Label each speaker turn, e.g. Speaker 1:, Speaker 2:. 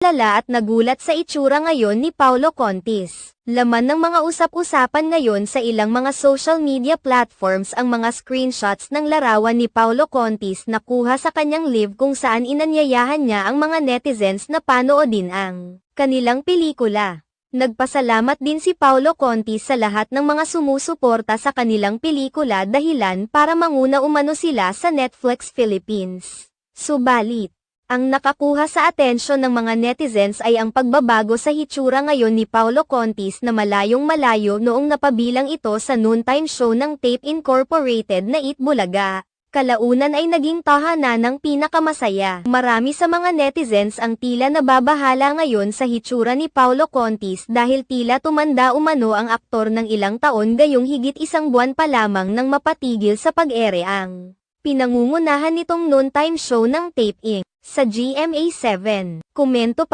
Speaker 1: naalala at nagulat sa itsura ngayon ni Paulo Contis. Laman ng mga usap-usapan ngayon sa ilang mga social media platforms ang mga screenshots ng larawan ni Paulo Contis na kuha sa kanyang live kung saan inanyayahan niya ang mga netizens na panoodin ang kanilang pelikula. Nagpasalamat din si Paulo Contis sa lahat ng mga sumusuporta sa kanilang pelikula dahilan para manguna umano sila sa Netflix Philippines. Subalit, ang nakakuha sa atensyon ng mga netizens ay ang pagbabago sa hitsura ngayon ni Paulo Contis na malayong malayo noong napabilang ito sa noontime show ng Tape Incorporated na Eat Bulaga. Kalaunan ay naging tahanan ng pinakamasaya. Marami sa mga netizens ang tila nababahala ngayon sa hitsura ni Paulo Contis dahil tila tumanda umano ang aktor ng ilang taon gayong higit isang buwan pa lamang nang mapatigil sa pag-ere ang pinangungunahan nitong noontime show ng Tape Inc. sa GMA7. Komento pa